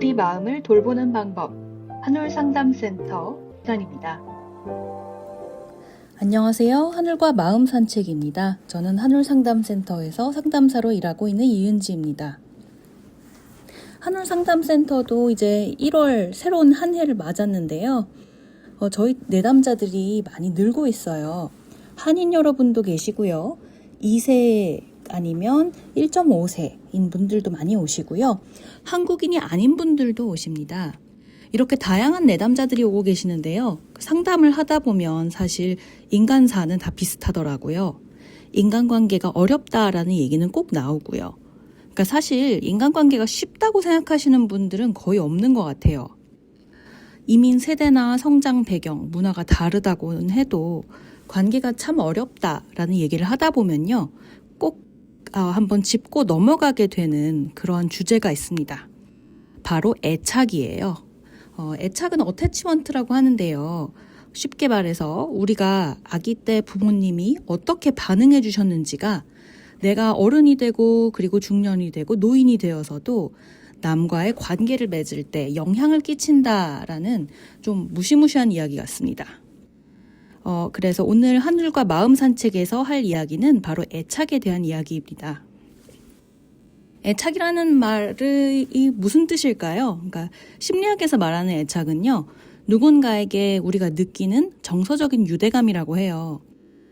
우리 마음을 돌보는 방법, 한울상담센터 시간입니다. 안녕하세요. 하늘과 마음 산책입니다. 저는 한울상담센터에서 상담사로 일하고 있는 이은지입니다. 한울상담센터도 이제 1월 새로운 한 해를 맞았는데요. 저희 내담자들이 많이 늘고 있어요. 한인 여러분도 계시고요. 2세 아니면 1.5세인 분들도 많이 오시고요. 한국인이 아닌 분들도 오십니다. 이렇게 다양한 내담자들이 오고 계시는데요. 상담을 하다 보면 사실 인간사는 다 비슷하더라고요. 인간관계가 어렵다라는 얘기는 꼭 나오고요. 그러니까 사실 인간관계가 쉽다고 생각하시는 분들은 거의 없는 것 같아요. 이민 세대나 성장 배경, 문화가 다르다고는 해도 관계가 참 어렵다라는 얘기를 하다 보면요. 꼭 한번 짚고 넘어가게 되는 그런 주제가 있습니다. 바로 애착이에요. 애착은 어태치먼트라고 하는데요. 쉽게 말해서 우리가 아기 때 부모님이 어떻게 반응해 주셨는지가 내가 어른이 되고 그리고 중년이 되고 노인이 되어서도 남과의 관계를 맺을 때 영향을 끼친다라는 좀 무시무시한 이야기 같습니다. 그래서 오늘 하늘과 마음 산책에서 할 이야기는 바로 애착에 대한 이야기입니다. 애착이라는 말이 무슨 뜻일까요? 그러니까 심리학에서 말하는 애착은요, 누군가에게 우리가 느끼는 정서적인 유대감이라고 해요.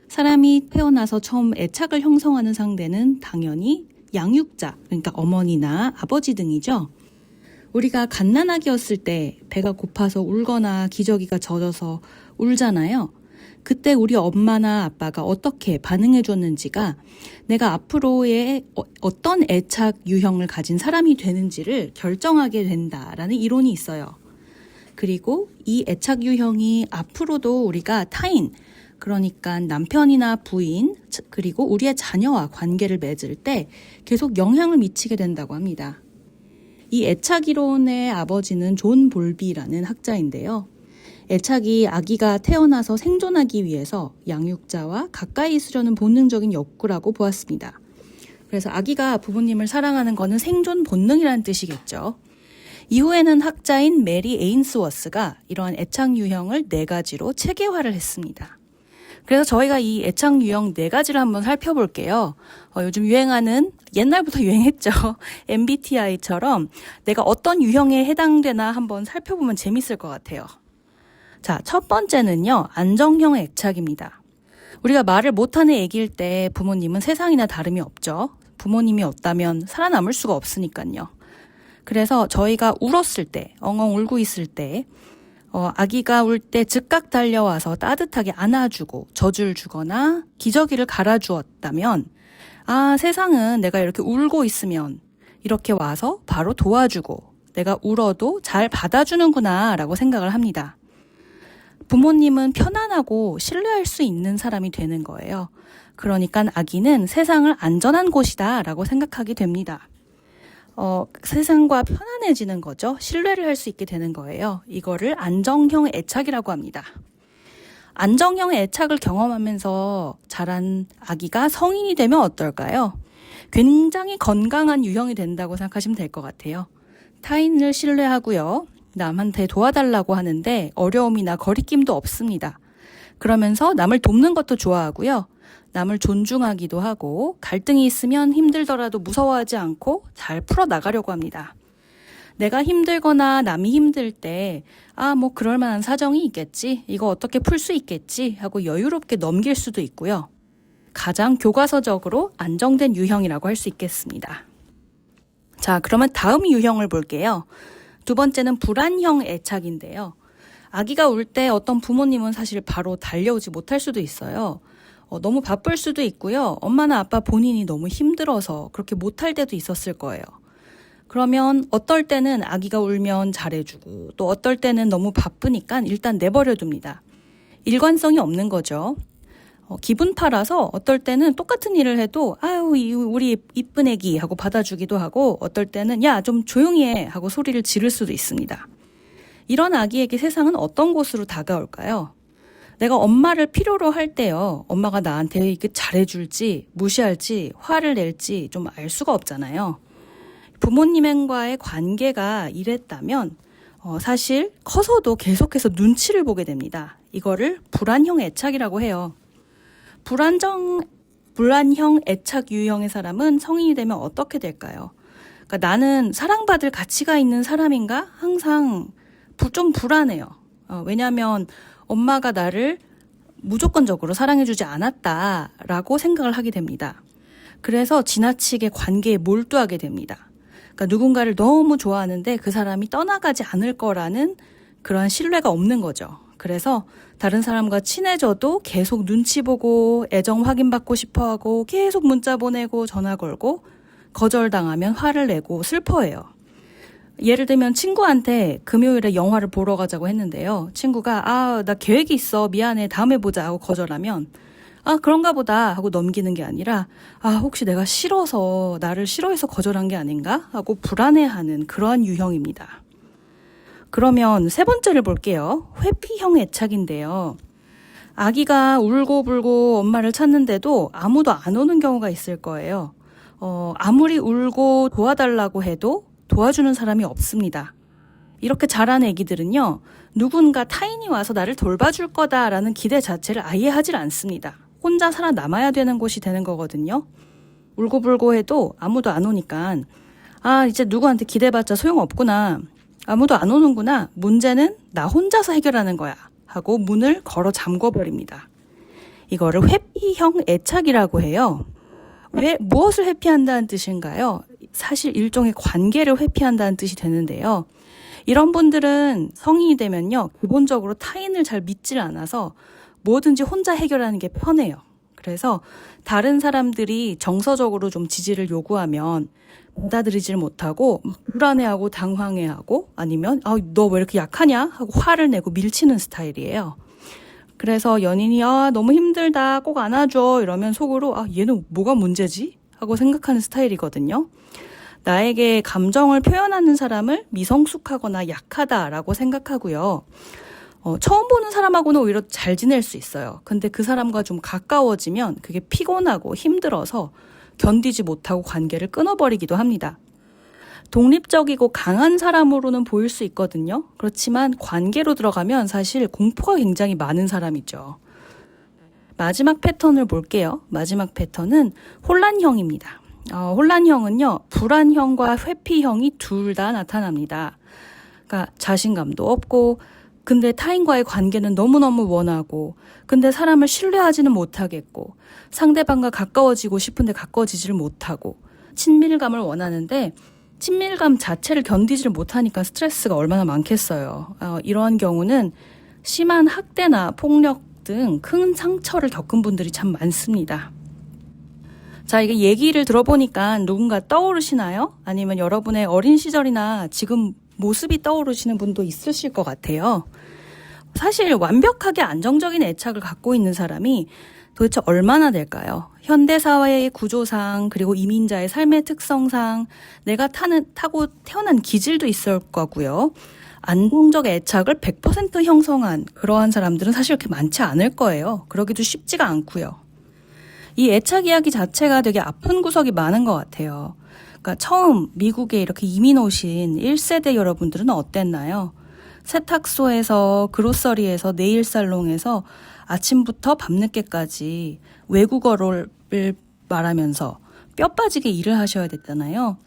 사람이 태어나서 처음 애착을 형성하는 상대는 당연히 양육자, 그러니까 어머니나 아버지 등이죠. 우리가 갓난아기였을 때 배가 고파서 울거나 기저귀가 젖어서 울잖아요. 그때 우리 엄마나 아빠가 어떻게 반응해 줬는지가 내가 앞으로의 어떤 애착 유형을 가진 사람이 되는지를 결정하게 된다라는 이론이 있어요. 그리고 이 애착 유형이 앞으로도 우리가 타인, 그러니까 남편이나 부인, 그리고 우리의 자녀와 관계를 맺을 때 계속 영향을 미치게 된다고 합니다. 이 애착 이론의 아버지는 존 볼비라는 학자인데요. 애착이 아기가 태어나서 생존하기 위해서 양육자와 가까이 있으려는 본능적인 욕구라고 보았습니다. 그래서 아기가 부모님을 사랑하는 것은 생존 본능이라는 뜻이겠죠. 이후에는 학자인 메리 에인스워스가 이러한 애착 유형을 4가지로 체계화를 했습니다. 그래서 저희가 이 애착 유형 4가지를 한번 살펴볼게요. 요즘 유행하는, 옛날부터 유행했죠. MBTI처럼 내가 어떤 유형에 해당되나 한번 살펴보면 재밌을 것 같아요. 자, 첫 번째는요, 안정형 애착입니다. 우리가 말을 못하는 애기일 때 부모님은 세상이나 다름이 없죠. 부모님이 없다면 살아남을 수가 없으니까요. 그래서 저희가 울었을 때, 엉엉 울고 있을 때, 아기가 울 때 즉각 달려와서 따뜻하게 안아주고 젖을 주거나 기저귀를 갈아주었다면, 세상은 내가 이렇게 울고 있으면 이렇게 와서 바로 도와주고 내가 울어도 잘 받아주는구나 라고 생각을 합니다. 부모님은 편안하고 신뢰할 수 있는 사람이 되는 거예요. 그러니까 아기는 세상을 안전한 곳이다 라고 생각하게 됩니다. 세상과 편안해지는 거죠. 신뢰를 할 수 있게 되는 거예요. 이거를 안정형 애착이라고 합니다. 안정형 애착을 경험하면서 자란 아기가 성인이 되면 어떨까요? 굉장히 건강한 유형이 된다고 생각하시면 될 것 같아요. 타인을 신뢰하고요. 남한테 도와달라고 하는데 어려움이나 거리낌도 없습니다. 그러면서 남을 돕는 것도 좋아하고요. 남을 존중하기도 하고 갈등이 있으면 힘들더라도 무서워하지 않고 잘 풀어나가려고 합니다. 내가 힘들거나 남이 힘들 때 그럴 만한 사정이 있겠지, 이거 어떻게 풀 수 있겠지 하고 여유롭게 넘길 수도 있고요. 가장 교과서적으로 안정된 유형이라고 할 수 있겠습니다. 자, 그러면 다음 유형을 볼게요. 두 번째는 불안형 애착인데요. 아기가 울 때 어떤 부모님은 사실 바로 달려오지 못할 수도 있어요. 너무 바쁠 수도 있고요. 엄마나 아빠 본인이 너무 힘들어서 그렇게 못할 때도 있었을 거예요. 그러면 어떨 때는 아기가 울면 잘해주고 또 어떨 때는 너무 바쁘니까 일단 내버려둡니다. 일관성이 없는 거죠. 기분 팔아서 어떨 때는 똑같은 일을 해도 우리 이쁜 애기 하고 받아주기도 하고 어떨 때는 야, 좀 조용히 해 하고 소리를 지를 수도 있습니다. 이런 아기에게 세상은 어떤 곳으로 다가올까요? 내가 엄마를 필요로 할 때요. 엄마가 나한테 이렇게 잘해줄지 무시할지 화를 낼지 좀 알 수가 없잖아요. 부모님과의 관계가 이랬다면 사실 커서도 계속해서 눈치를 보게 됩니다. 이거를 불안형 애착이라고 해요. 불안형 애착 유형의 사람은 성인이 되면 어떻게 될까요? 그러니까 나는 사랑받을 가치가 있는 사람인가? 항상 좀 불안해요. 왜냐하면 엄마가 나를 무조건적으로 사랑해주지 않았다라고 생각을 하게 됩니다. 그래서 지나치게 관계에 몰두하게 됩니다. 그러니까 누군가를 너무 좋아하는데 그 사람이 떠나가지 않을 거라는 그러한 신뢰가 없는 거죠. 그래서 다른 사람과 친해져도 계속 눈치 보고 애정 확인받고 싶어하고 계속 문자 보내고 전화 걸고 거절당하면 화를 내고 슬퍼해요. 예를 들면 친구한테 금요일에 영화를 보러 가자고 했는데요. 친구가 나 계획이 있어. 미안해. 다음에 보자 하고 거절하면 그런가 보다 하고 넘기는 게 아니라 혹시 내가 싫어서 나를 싫어해서 거절한 게 아닌가 하고 불안해하는 그러한 유형입니다. 그러면 세 번째를 볼게요. 회피형 애착인데요. 아기가 울고불고 엄마를 찾는데도 아무도 안 오는 경우가 있을 거예요. 아무리 울고 도와달라고 해도 도와주는 사람이 없습니다. 이렇게 자란 애기들은요, 누군가 타인이 와서 나를 돌봐줄 거다라는 기대 자체를 아예 하질 않습니다. 혼자 살아남아야 되는 곳이 되는 거거든요. 울고불고 해도 아무도 안 오니까 이제 누구한테 기대봤자 소용없구나. 아무도 안 오는구나. 문제는 나 혼자서 해결하는 거야. 하고 문을 걸어 잠궈버립니다. 이거를 회피형 애착이라고 해요. 무엇을 회피한다는 뜻인가요? 사실 일종의 관계를 회피한다는 뜻이 되는데요. 이런 분들은 성인이 되면요, 기본적으로 타인을 잘 믿질 않아서 뭐든지 혼자 해결하는 게 편해요. 그래서 다른 사람들이 정서적으로 좀 지지를 요구하면 받아들이질 못하고 불안해하고 당황해하고 아니면 너 왜 이렇게 약하냐 하고 화를 내고 밀치는 스타일이에요. 그래서 연인이 너무 힘들다 꼭 안아줘 이러면 속으로 얘는 뭐가 문제지 하고 생각하는 스타일이거든요. 나에게 감정을 표현하는 사람을 미성숙하거나 약하다라고 생각하고요. 처음 보는 사람하고는 오히려 잘 지낼 수 있어요. 근데 그 사람과 좀 가까워지면 그게 피곤하고 힘들어서 견디지 못하고 관계를 끊어버리기도 합니다. 독립적이고 강한 사람으로는 보일 수 있거든요. 그렇지만 관계로 들어가면 사실 공포가 굉장히 많은 사람이죠. 마지막 패턴을 볼게요. 마지막 패턴은 혼란형입니다. 혼란형은요, 불안형과 회피형이 둘 다 나타납니다. 그러니까 자신감도 없고, 근데 타인과의 관계는 너무너무 원하고, 근데 사람을 신뢰하지는 못하겠고, 상대방과 가까워지고 싶은데 가까워지지를 못하고, 친밀감을 원하는데 친밀감 자체를 견디지를 못하니까 스트레스가 얼마나 많겠어요. 이러한 경우는 심한 학대나 폭력 등 큰 상처를 겪은 분들이 참 많습니다. 자, 이게 얘기를 들어보니까 누군가 떠오르시나요? 아니면 여러분의 어린 시절이나 지금 모습이 떠오르시는 분도 있으실 것 같아요. 사실 완벽하게 안정적인 애착을 갖고 있는 사람이 도대체 얼마나 될까요? 현대사회의 구조상 그리고 이민자의 삶의 특성상 내가 타고 태어난 기질도 있을 거고요. 안정적 애착을 100% 형성한 그러한 사람들은 사실 그렇게 많지 않을 거예요. 그러기도 쉽지가 않고요. 이 애착 이야기 자체가 되게 아픈 구석이 많은 것 같아요. 그러니까 처음 미국에 이렇게 이민 오신 1세대 여러분들은 어땠나요? 세탁소에서, 그로서리에서, 네일살롱에서 아침부터 밤늦게까지 외국어를 말하면서 뼈 빠지게 일을 하셔야 됐잖아요.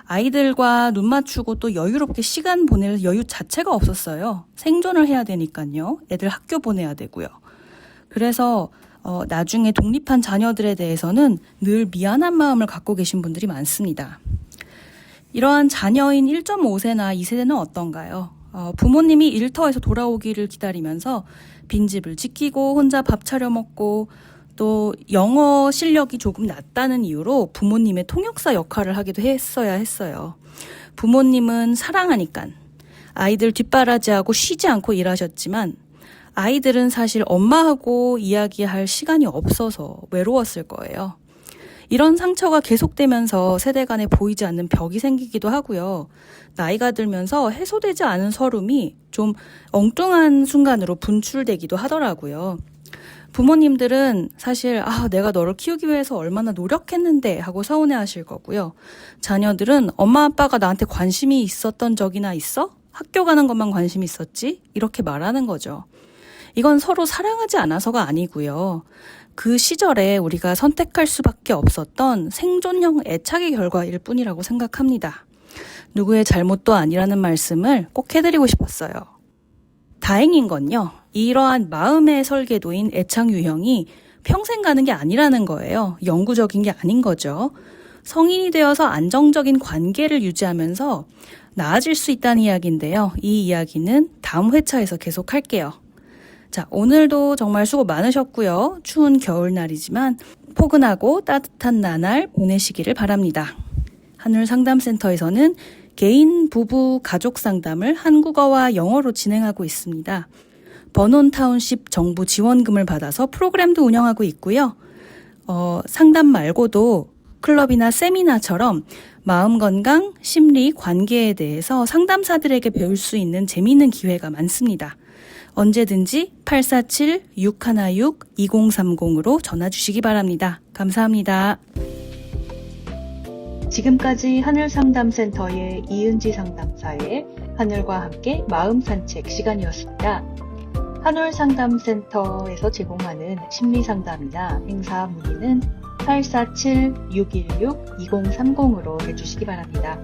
아이들과 눈 맞추고 또 여유롭게 시간 보낼 여유 자체가 없었어요. 생존을 해야 되니까요. 애들 학교 보내야 되고요. 그래서 나중에 독립한 자녀들에 대해서는 늘 미안한 마음을 갖고 계신 분들이 많습니다. 이러한 자녀인 1.5세나 2세대는 어떤가요? 부모님이 일터에서 돌아오기를 기다리면서 빈집을 지키고 혼자 밥 차려 먹고 또 영어 실력이 조금 낮다는 이유로 부모님의 통역사 역할을 하기도 했어야 했어요. 부모님은 사랑하니까 아이들 뒷바라지하고 쉬지 않고 일하셨지만 아이들은 사실 엄마하고 이야기할 시간이 없어서 외로웠을 거예요. 이런 상처가 계속되면서 세대 간에 보이지 않는 벽이 생기기도 하고요. 나이가 들면서 해소되지 않은 서름이 좀 엉뚱한 순간으로 분출되기도 하더라고요. 부모님들은 사실 내가 너를 키우기 위해서 얼마나 노력했는데 하고 서운해 하실 거고요. 자녀들은 엄마 아빠가 나한테 관심이 있었던 적이나 있어? 학교 가는 것만 관심이 있었지? 이렇게 말하는 거죠. 이건 서로 사랑하지 않아서가 아니고요. 그 시절에 우리가 선택할 수밖에 없었던 생존형 애착의 결과일 뿐이라고 생각합니다. 누구의 잘못도 아니라는 말씀을 꼭 해드리고 싶었어요. 다행인 건요. 이러한 마음의 설계도인 애착 유형이 평생 가는 게 아니라는 거예요. 영구적인 게 아닌 거죠. 성인이 되어서 안정적인 관계를 유지하면서 나아질 수 있다는 이야기인데요. 이 이야기는 다음 회차에서 계속할게요. 자, 오늘도 정말 수고 많으셨고요. 추운 겨울날이지만 포근하고 따뜻한 나날 보내시기를 바랍니다. 한울상담센터에서는 개인, 부부, 가족 상담을 한국어와 영어로 진행하고 있습니다. 버논타운십 정부 지원금을 받아서 프로그램도 운영하고 있고요. 상담 말고도 클럽이나 세미나처럼 마음건강, 심리, 관계에 대해서 상담사들에게 배울 수 있는 재미있는 기회가 많습니다. 언제든지 847-616-2030으로 전화 주시기 바랍니다. 감사합니다. 지금까지 한울상담센터의 이은지 상담사의 하늘과 함께 마음 산책 시간이었습니다. 한울상담센터에서 제공하는 심리상담이나 행사 문의는 847-616-2030으로 해주시기 바랍니다.